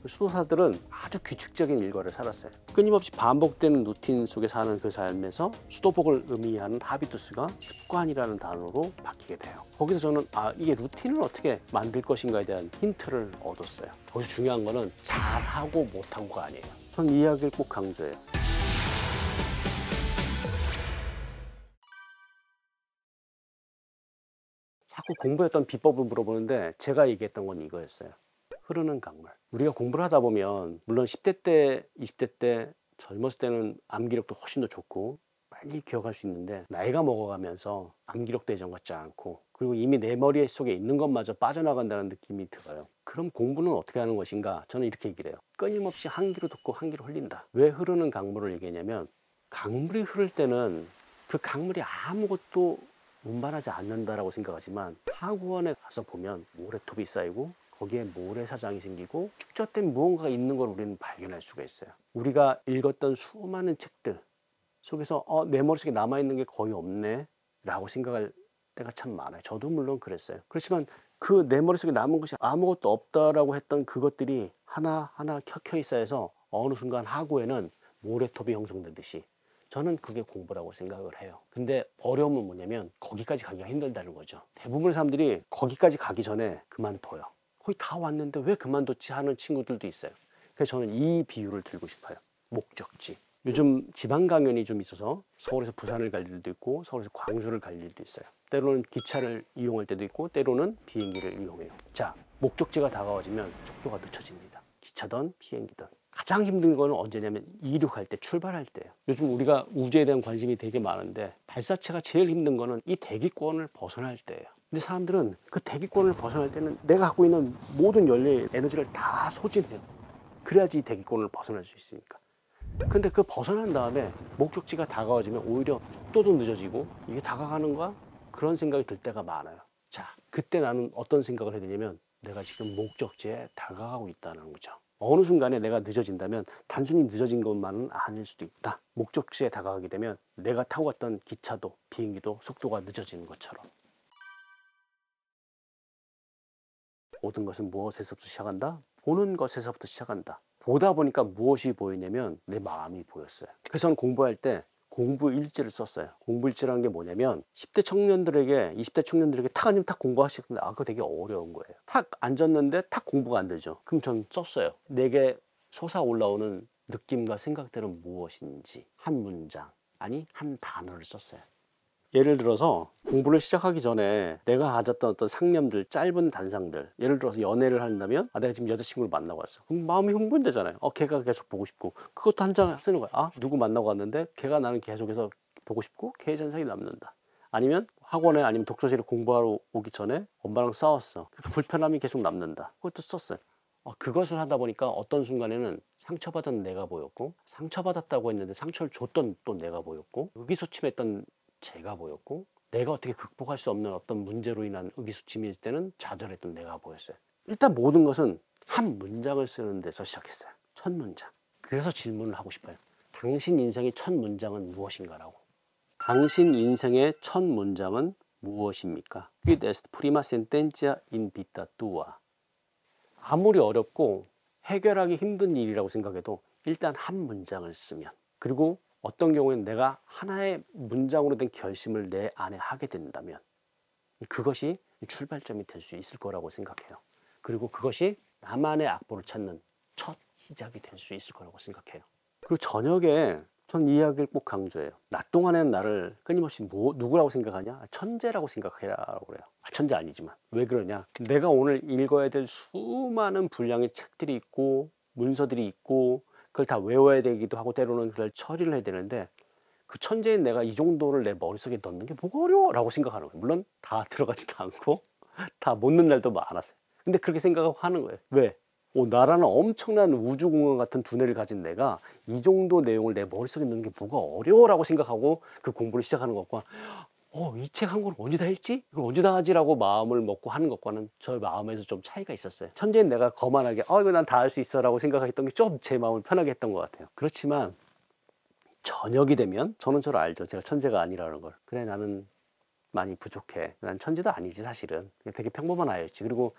수도사들은 아주 규칙적인 일과를 살았어요. 끊임없이 반복되는 루틴 속에 사는 그 삶에서 수도복을 의미하는 하비투스가 습관이라는 단어로 바뀌게 돼요. 거기서 저는 이게 루틴을 어떻게 만들 것인가에 대한 힌트를 얻었어요. 거기서 중요한 거는 잘하고 못하고가 아니에요. 전 이 이야기를 꼭 강조해요. 자꾸 공부했던 비법을 물어보는데 제가 얘기했던 건 이거였어요. 흐르는 강물. 우리가 공부를 하다 보면 물론 10대 때, 20대 때 젊었을 때는 암기력도 훨씬 더 좋고 빨리 기억할 수 있는데 나이가 먹어가면서 암기력도 예전 같지 않고 그리고 이미 내 머릿속에 있는 것마저 빠져나간다는 느낌이 들어요. 그럼 공부는 어떻게 하는 것인가? 저는 이렇게 얘기를 해요. 끊임없이 한 귀로 듣고 한 귀로 흘린다. 왜 흐르는 강물을 얘기했냐면 강물이 흐를 때는 그 강물이 아무것도 운반하지 않는다라고 생각하지만 학원에 가서 보면 모래톱이 쌓이고 거기에 모래사장이 생기고 축적된 무언가가 있는 걸 우리는 발견할 수가 있어요. 우리가 읽었던 수많은 책들 속에서 내 머릿속에 남아있는 게 거의 없네 라고 생각할 때가 참 많아요. 저도 물론 그랬어요. 그렇지만 그 내 머릿속에 남은 것이 아무것도 없다라고 했던 그것들이 하나하나 켜켜이 쌓여서 어느 순간 하구에는 모래톱이 형성되듯이 저는 그게 공부라고 생각을 해요. 근데 어려움은 뭐냐면 거기까지 가기가 힘들다는 거죠. 대부분의 사람들이 거기까지 가기 전에 그만둬요. 거의 다 왔는데 왜 그만뒀지 하는 친구들도 있어요. 그래서 저는 이 비유를 들고 싶어요. 목적지. 요즘 지방 강연이 좀 있어서 서울에서 부산을 갈 일도 있고 서울에서 광주를 갈 일도 있어요. 때로는 기차를 이용할 때도 있고 때로는 비행기를 이용해요. 자, 목적지가 다가와지면 속도가 늦춰집니다. 기차든 비행기든. 가장 힘든 거는 언제냐면 이륙할 때, 출발할 때예요. 요즘 우리가 우주에 대한 관심이 되게 많은데 발사체가 제일 힘든 거는 이 대기권을 벗어날 때예요. 근데 사람들은 그 대기권을 벗어날 때는 내가 갖고 있는 모든 연료의 에너지를 다 소진해요. 그래야지 이 대기권을 벗어날 수 있으니까. 근데 그 벗어난 다음에 목적지가 다가와지면 오히려 속도도 늦어지고 이게 다가가는가? 그런 생각이 들 때가 많아요. 자, 그때 나는 어떤 생각을 해야 되냐면 내가 지금 목적지에 다가가고 있다는 거죠. 어느 순간에 내가 늦어진다면 단순히 늦어진 것만은 아닐 수도 있다. 목적지에 다가가게 되면 내가 타고 갔던 기차도 비행기도 속도가 늦어지는 것처럼. 모든 것은 무엇에서부터 시작한다? 보는 것에서부터 시작한다. 보다 보니까 무엇이 보이냐면 내 마음이 보였어요. 그래서 저는 공부할 때 공부 일지를 썼어요. 공부 일지라는 게 뭐냐면 10대 청년들에게 20대 청년들에게 탁 앉으면 탁 공부하시는데 그거 되게 어려운 거예요. 탁 앉았는데 탁 공부가 안 되죠. 그럼 전 썼어요. 내게 솟아올라오는 느낌과 생각들은 무엇인지 한 문장 아니 한 단어를 썼어요. 예를 들어서 공부를 시작하기 전에 내가 가졌던 어떤 상념들, 짧은 단상들, 예를 들어서 연애를 한다면 내가 지금 여자친구를 만나고 왔어. 그럼 마음이 흥분되잖아요. 걔가 계속 보고 싶고 그것도 한 장 쓰는 거야. 누구 만나고 왔는데 걔가 나는 계속해서 보고 싶고 걔의 잔상이 남는다. 아니면 학원에 아니면 독서실에 공부하러 오기 전에 엄마랑 싸웠어. 그 불편함이 계속 남는다. 그것도 썼어요. 그것을 하다 보니까 어떤 순간에는 상처받은 내가 보였고 상처받았다고 했는데 상처를 줬던 또 내가 보였고 의기소침했던 제가 보였고 내가 어떻게 극복할 수 없는 어떤 문제로 인한 의기소침이 있을 때는 좌절했던 내가 보였어요. 일단 모든 것은 한 문장을 쓰는 데서 시작했어요. 첫 문장. 그래서 질문을 하고 싶어요. 당신 인생의 첫 문장은 무엇인가라고. 당신 인생의 첫 문장은 무엇입니까? Quid est prima sententia in vita tua? 아무리 어렵고 해결하기 힘든 일이라고 생각해도 일단 한 문장을 쓰면 그리고 어떤 경우에는 내가 하나의 문장으로 된 결심을 내 안에 하게 된다면 그것이 출발점이 될 수 있을 거라고 생각해요. 그리고 그것이 나만의 악보를 찾는 첫 시작이 될 수 있을 거라고 생각해요. 그리고 저녁에 전 이 이야기를 꼭 강조해요. 낮 동안에는 나를 끊임없이 누구라고 생각하냐? 천재라고 생각해라라고 그래요. 천재 아니지만. 왜 그러냐? 내가 오늘 읽어야 될 수많은 분량의 책들이 있고 문서들이 있고 그걸 다 외워야 되기도 하고 때로는 그걸 처리를 해야 되는데 그 천재인 내가 이 정도를 내 머릿속에 넣는 게 뭐가 어려워? 라고 생각하는 거예요. 물론 다 들어가지도 않고 다 못 넣는 날도 많았어요. 근데 그렇게 생각하고 하는 거예요. 왜? 나라는 엄청난 우주공간 같은 두뇌를 가진 내가 이 정도 내용을 내 머릿속에 넣는 게 뭐가 어려워? 라고 생각하고 그 공부를 시작하는 것과 이 책 한 권을 언제 다 읽지? 이걸 언제 다 하지? 라고 마음을 먹고 하는 것과는 저 마음에서 좀 차이가 있었어요. 천재인 내가 거만하게 이거 난 다 할 수 있어 라고 생각했던 게 좀 제 마음을 편하게 했던 것 같아요. 그렇지만 저녁이 되면 저는 저를 알죠. 제가 천재가 아니라는 걸. 그래 나는 많이 부족해. 난 천재도 아니지 사실은. 되게 평범한 아이였지. 그리고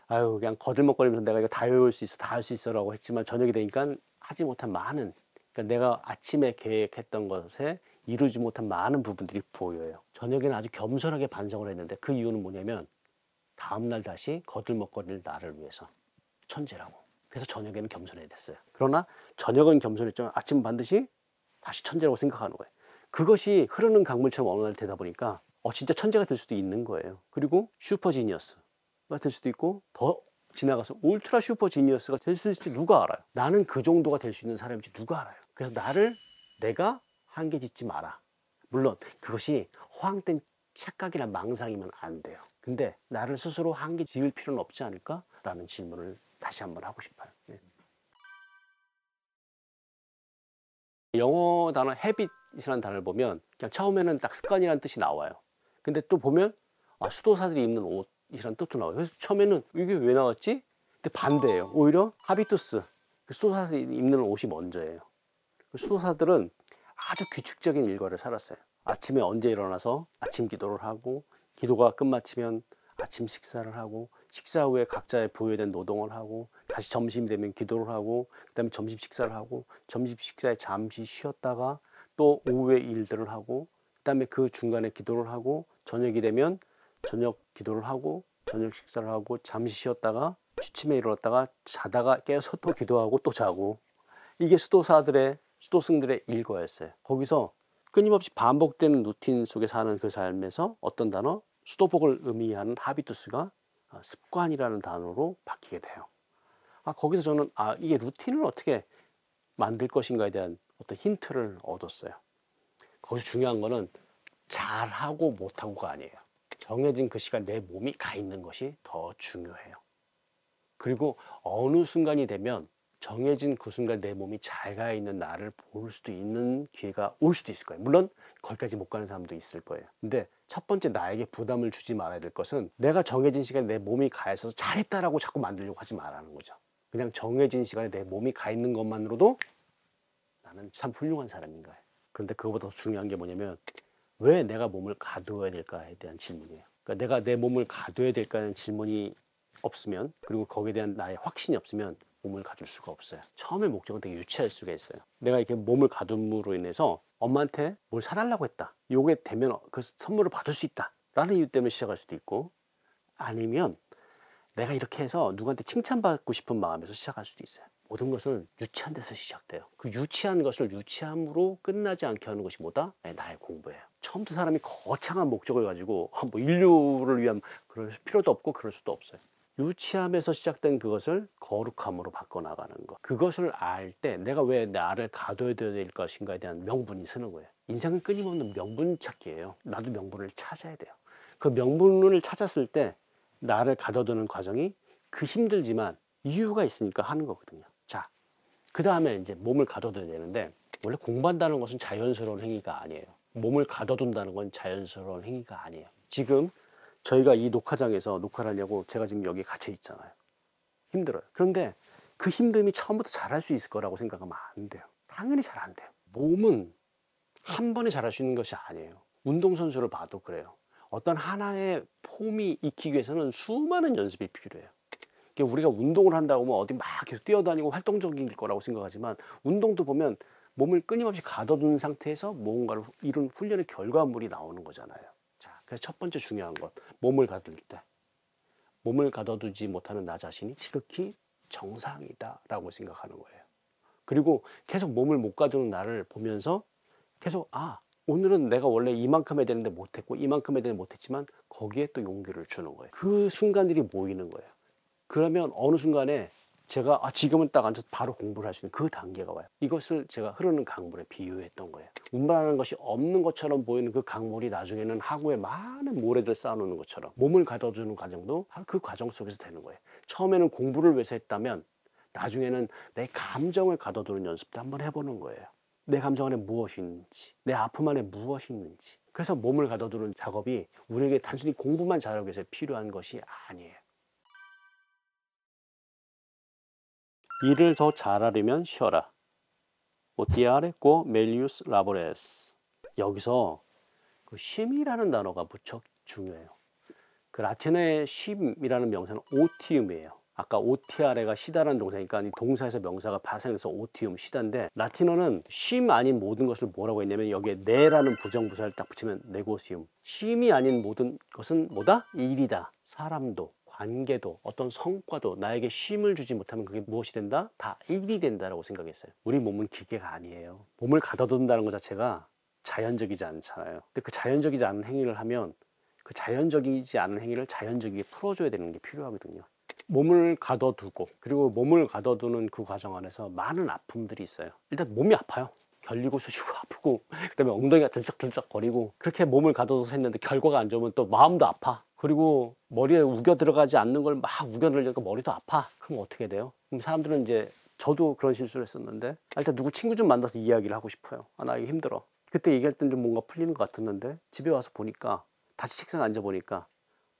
아유 그냥 거들먹거리면서 내가 이거 다 외울 수 있어, 다 할 수 있어라고 했지만 저녁이 되니까 하지 못한 많은, 그러니까 내가 아침에 계획했던 것에 이루지 못한 많은 부분들이 보여요. 저녁에는 아주 겸손하게 반성을 했는데 그 이유는 뭐냐면 다음날 다시 거들먹거릴 나를 위해서 천재라고. 그래서 저녁에는 겸손해야 됐어요. 그러나 저녁은 겸손했지만 아침은 반드시 다시 천재라고 생각하는 거예요. 그것이 흐르는 강물처럼 어느 날 되다 보니까 진짜 천재가 될 수도 있는 거예요. 그리고 슈퍼 지니어스가 될 수도 있고 더 지나가서 울트라 슈퍼 지니어스가 될 수 있을지 누가 알아요. 나는 그 정도가 될 수 있는 사람인지 누가 알아요. 그래서 내가 한계 짓지 마라. 물론 그것이 허황된 착각이나 망상이면 안 돼요. 근데 나를 스스로 한계 지을 필요는 없지 않을까라는 질문을 다시 한번 하고 싶어요. 예. 영어 단어 habit이라는 단어를 보면 그냥 처음에는 딱 습관이라는 뜻이 나와요. 근데 또 보면 수도사들이 입는 옷이라는 뜻도 나와요. 그래서 처음에는 이게 왜 나왔지? 근데 반대예요. 오히려 하비투스, 수도사들이 입는 옷이 먼저예요. 수도사들은 아주 규칙적인 일과를 살았어요. 아침에 언제 일어나서 아침 기도를 하고, 기도가 끝마치면 아침 식사를 하고, 식사 후에 각자의 부여된 노동을 하고, 다시 점심이 되면 기도를 하고, 그 다음에 점심 식사를 하고, 점심 식사에 잠시 쉬었다가 또 오후에 일들을 하고, 그 다음에 그 중간에 기도를 하고, 저녁이 되면 저녁 기도를 하고, 저녁 식사를 하고, 잠시 쉬었다가 취침에 일어났다가 자다가 깨서 또 기도하고 또 자고. 이게 수도승들의 일과였어요. 거기서 끊임없이 반복되는 루틴 속에 사는 그 삶에서 어떤 단어? 수도복을 의미하는 하비투스가 습관이라는 단어로 바뀌게 돼요. 거기서 저는 이게 루틴을 어떻게 만들 것인가에 대한 어떤 힌트를 얻었어요. 거기서 중요한 거는 잘하고 못하고가 아니에요. 정해진 그 시간 내 몸이 가 있는 것이 더 중요해요. 그리고 어느 순간이 되면 정해진 그 순간 내 몸이 잘 가 있는 나를 볼 수도 있는 기회가 올 수도 있을 거예요. 물론 거기까지 못 가는 사람도 있을 거예요. 근데 첫 번째 나에게 부담을 주지 말아야 될 것은 내가 정해진 시간에 내 몸이 가 있어서 잘했다라고 자꾸 만들려고 하지 말라는 거죠. 그냥 정해진 시간에 내 몸이 가 있는 것만으로도 나는 참 훌륭한 사람인가. 그런데 그거보다 더 중요한 게 뭐냐면 왜 내가 몸을 가두어야 될까에 대한 질문이에요. 그러니까 내가 내 몸을 가둬야 될까라는 질문이 없으면, 그리고 거기에 대한 나의 확신이 없으면 몸을 가둘 수가 없어요. 처음에 목적은 되게 유치할 수가 있어요. 내가 이렇게 몸을 가둠으로 인해서 엄마한테 뭘 사달라고 했다. 요게 되면 그 선물을 받을 수 있다. 라는 이유 때문에 시작할 수도 있고, 아니면 내가 이렇게 해서 누구한테 칭찬받고 싶은 마음에서 시작할 수도 있어요. 모든 것은 유치한 데서 시작돼요. 그 유치한 것을 유치함으로 끝나지 않게 하는 것이 뭐다? 나의 공부예요. 처음부터 사람이 거창한 목적을 가지고 뭐 인류를 위한 그럴 필요도 없고 그럴 수도 없어요. 유치함에서 시작된 그것을 거룩함으로 바꿔나가는 것. 그것을 알 때 내가 왜 나를 가둬야 될 것인가에 대한 명분이 서는 거예요. 인생은 끊임없는 명분 찾기예요. 나도 명분을 찾아야 돼요. 그 명분을 찾았을 때 나를 가둬두는 과정이 그 힘들지만 이유가 있으니까 하는 거거든요. 자, 그 다음에 이제 몸을 가둬둬야 되는데, 원래 공부한다는 것은 자연스러운 행위가 아니에요. 몸을 가둬둔다는 건 자연스러운 행위가 아니에요. 지금 저희가 이 녹화장에서 녹화를 하려고 제가 지금 여기 갇혀 있잖아요. 힘들어요. 그런데 그 힘듦이 처음부터 잘할 수 있을 거라고 생각하면 안 돼요. 당연히 잘 안 돼요. 몸은 한 번에 잘할 수 있는 것이 아니에요. 운동선수를 봐도 그래요. 어떤 하나의 폼이 익히기 위해서는 수많은 연습이 필요해요. 우리가 운동을 한다고 하면 어디 막 계속 뛰어다니고 활동적일 거라고 생각하지만, 운동도 보면 몸을 끊임없이 가둬둔 상태에서 뭔가를 이룬 훈련의 결과물이 나오는 거잖아요. 자, 그래서 첫 번째 중요한 것, 몸을 가둘 때 몸을 가둬두지 못하는 나 자신이 지극히 정상이다라고 생각하는 거예요. 그리고 계속 몸을 못 가두는 나를 보면서 계속 오늘은 내가 원래 이만큼 해야 되는데 못했고 이만큼 해야 되는데 못했지만 거기에 또 용기를 주는 거예요. 그 순간들이 모이는 거예요. 그러면 어느 순간에 제가 지금은 딱 앉아서 바로 공부를 할 수 있는 그 단계가 와요. 이것을 제가 흐르는 강물에 비유했던 거예요. 운반하는 것이 없는 것처럼 보이는 그 강물이 나중에는 하구에 많은 모래들 쌓아놓는 것처럼 몸을 가둬주는 과정도 그 과정 속에서 되는 거예요. 처음에는 공부를 위해서 했다면 나중에는 내 감정을 가둬두는 연습도 한번 해보는 거예요. 내 감정 안에 무엇이 있는지, 내 아픔 안에 무엇이 있는지. 그래서 몸을 가둬두는 작업이 우리에게 단순히 공부만 잘하기 위해서 필요한 것이 아니에요. 일을 더 잘하려면 쉬어라. 오티아레 고 멜리우스 라보레스. 여기서 그 쉼이라는 단어가 무척 중요해요. 그 라틴어의 쉼이라는 명사는 오티움이에요. 아까 오티아레가 쉬다라는 동사니까 이 동사에서 명사가 파생해서 오티움, 쉬다인데 라틴어는 쉼 아닌 모든 것을 뭐라고 했냐면 여기에 네라는 부정부사를 딱 붙이면 네고시움. 쉼이 아닌 모든 것은 뭐다? 일이다. 사람도, 관계도, 어떤 성과도 나에게 쉼을 주지 못하면 그게 무엇이 된다? 다 일이 된다라고 생각했어요. 우리 몸은 기계가 아니에요. 몸을 가다둔다는 것 자체가 자연적이지 않잖아요. 근데 그 자연적이지 않은 행위를 하면 그 자연적이지 않은 행위를 자연적이게 풀어줘야 되는 게 필요하거든요. 몸을 가둬두고 그리고 몸을 가둬두는 그 과정 안에서 많은 아픔들이 있어요. 일단 몸이 아파요. 결리고 쑤시고 아프고 그다음에 엉덩이가 들썩들썩 거리고 그렇게 몸을 가둬둬서 했는데 결과가 안 좋으면 또 마음도 아파. 그리고 머리에 우겨 들어가지 않는 걸 막 우겨 넣으니까 머리도 아파. 그럼 어떻게 돼요? 그럼 사람들은 이제 저도 그런 실수를 했었는데 일단 누구 친구 좀 만나서 이야기를 하고 싶어요. 아, 나 이거 힘들어. 그때 얘기할 땐 좀 뭔가 풀리는 것 같았는데 집에 와서 보니까 다시 책상에 앉아보니까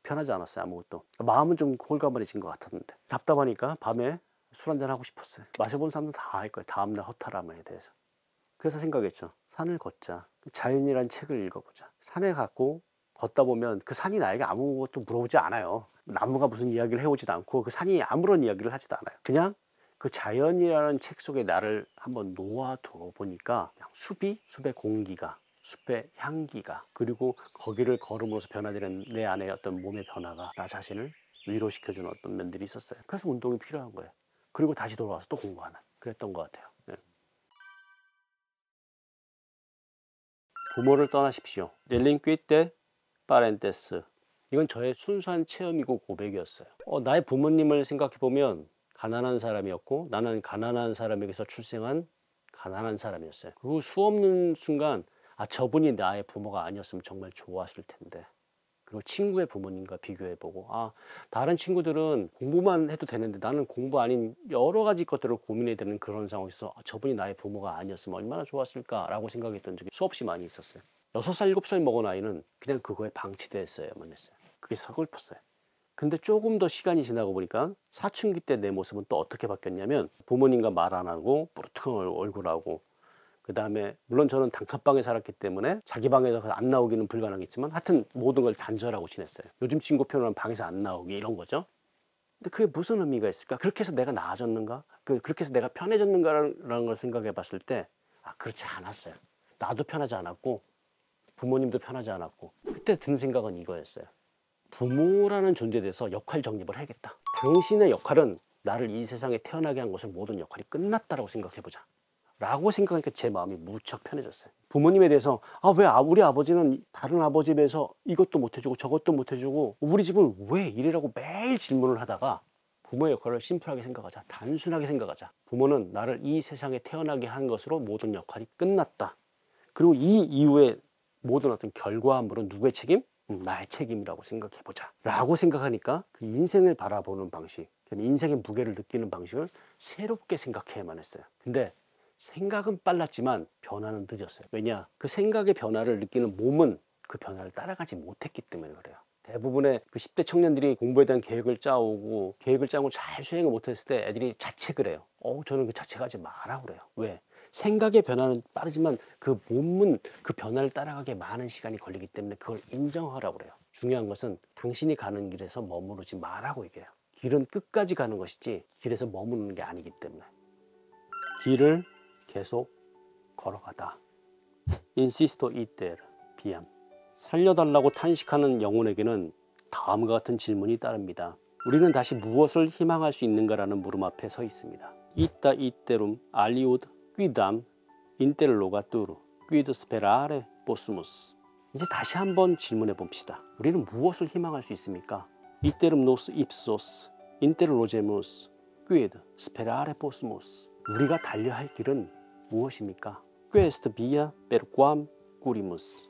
편하지 않았어요. 아무것도. 마음은 좀 홀가분해진 것 같았는데 답답하니까 밤에 술 한잔 하고 싶었어요. 마셔본 사람도 다 알 거예요. 다음날 허탈함에 대해서. 그래서 생각했죠. 산을 걷자. 자연이란 책을 읽어보자. 산에 갖고 걷다 보면 그 산이 나에게 아무것도 물어보지 않아요. 나무가 무슨 이야기를 해오지도 않고 그 산이 아무런 이야기를 하지도 않아요. 그냥 그 자연이라는 책 속에 나를 한번 놓아둬 보니까 그냥 숲의 공기가, 숲의 향기가, 그리고 거기를 걸음으로써 변화되는 내 안의 어떤 몸의 변화가 나 자신을 위로시켜주는 어떤 면들이 있었어요. 그래서 운동이 필요한 거예요. 그리고 다시 돌아와서 또 공부하는 그랬던 것 같아요. 네. 부모를 떠나십시오. 렐링퀴테 파렌테스. 이건 저의 순수한 체험이고 고백이었어요. 나의 부모님을 생각해보면 가난한 사람이었고 나는 가난한 사람에게서 출생한 가난한 사람이었어요. 그리고 수없는 순간 저분이 나의 부모가 아니었으면 정말 좋았을 텐데. 그리고 친구의 부모님과 비교해보고 다른 친구들은 공부만 해도 되는데 나는 공부 아닌 여러 가지 것들을 고민해야 되는 그런 상황에서 저분이 나의 부모가 아니었으면 얼마나 좋았을까라고 생각했던 적이 수없이 많이 있었어요. 6살, 7살 먹은 아이는 그냥 그거에 방치됐어야만 했어요. 그게 서글펐어요. 근데 조금 더 시간이 지나고 보니까 사춘기 때 내 모습은 또 어떻게 바뀌었냐면 부모님과 말 안 하고 뿌르퉁 얼굴하고 그 다음에 물론 저는 단칸방에 살았기 때문에 자기 방에서 안 나오기는 불가능했지만 하여튼 모든 걸 단절하고 지냈어요. 요즘 친구 표현은 방에서 안 나오기 이런 거죠. 근데 그게 무슨 의미가 있을까? 그렇게 해서 내가 나아졌는가? 그렇게 해서 내가 편해졌는가라는 걸 생각해 봤을 때 그렇지 않았어요. 나도 편하지 않았고 부모님도 편하지 않았고 그때 든 생각은 이거였어요. 부모라는 존재에 대해서 역할 정립을 해야겠다. 당신의 역할은 나를 이 세상에 태어나게 한 것을 모든 역할이 끝났다라고 생각해보자 라고 생각하니까 제 마음이 무척 편해졌어요. 부모님에 대해서 왜 우리 아버지는 다른 아버지에 비해서 이것도 못해주고 저것도 못해주고 우리 집은 왜 이래라고 매일 질문을 하다가 부모의 역할을 심플하게 생각하자. 단순하게 생각하자. 부모는 나를 이 세상에 태어나게 한 것으로 모든 역할이 끝났다. 그리고 이 이후에 모든 어떤 결과물은 누구의 책임? 나의 책임이라고 생각해보자 라고 생각하니까 그 인생을 바라보는 방식, 인생의 무게를 느끼는 방식을 새롭게 생각해야만 했어요. 근데 생각은 빨랐지만 변화는 늦었어요. 왜냐? 그 생각의 변화를 느끼는 몸은 그 변화를 따라가지 못했기 때문에 그래요. 대부분의 그 10대 청년들이 공부에 대한 계획을 짜오고 계획을 짜고 잘 수행을 못했을 때 애들이 자책을 해요. 저는 그 자책하지 마라 그래요. 왜? 생각의 변화는 빠르지만 그 몸은 그 변화를 따라가기에 많은 시간이 걸리기 때문에 그걸 인정하라고 그래요. 중요한 것은 당신이 가는 길에서 머무르지 마라고 얘기해요. 길은 끝까지 가는 것이지 길에서 머무르는 게 아니기 때문에. 길을 계속 걸어가다. 인시스토 이테르 비암. 살려달라고 탄식하는 영혼에게는 다음과 같은 질문이 따릅니다. 우리는 다시 무엇을 희망할 수 있는가라는 물음 앞에 서 있습니다. 이따 이테룸 알리우드 퀴담 인텔로가 뚜루 퀴드 스페라레 보스무스. 이제 다시 한번 질문해 봅시다. 우리는 무엇을 희망할 수 있습니까? 이테룸 노스 입소스 인텔로제무스 퀴드 스페라레 보스무스. 우리가 달려야 할 길은 무엇입니까? 퀘스트 비아 베르quam 꾸리무스.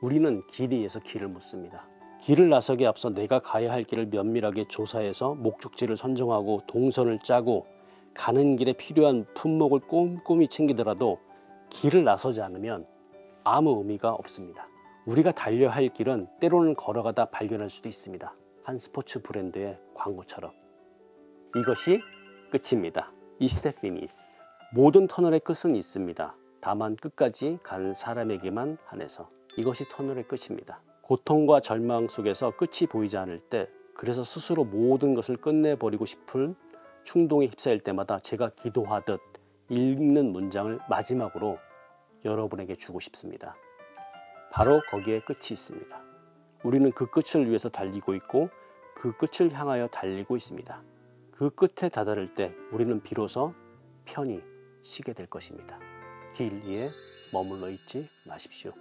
우리는 길에 의해서 길을 묻습니다. 길을 나서기에 앞서 내가 가야 할 길을 면밀하게 조사해서 목적지를 선정하고 동선을 짜고 가는 길에 필요한 품목을 꼼꼼히 챙기더라도 길을 나서지 않으면 아무 의미가 없습니다. 우리가 달려야 할 길은 때로는 걸어가다 발견할 수도 있습니다. 한 스포츠 브랜드의 광고처럼. 이것이 끝입니다. 이스테피니스. 모든 터널의 끝은 있습니다. 다만 끝까지 간 사람에게만 한해서. 이것이 터널의 끝입니다. 고통과 절망 속에서 끝이 보이지 않을 때, 그래서 스스로 모든 것을 끝내버리고 싶은 충동에 휩싸일 때마다 제가 기도하듯 읽는 문장을 마지막으로 여러분에게 주고 싶습니다. 바로 거기에 끝이 있습니다. 우리는 그 끝을 위해서 달리고 있고 그 끝을 향하여 달리고 있습니다. 그 끝에 다다를 때 우리는 비로소 편히 쉬게 될 것입니다. 길 위에 머물러 있지 마십시오.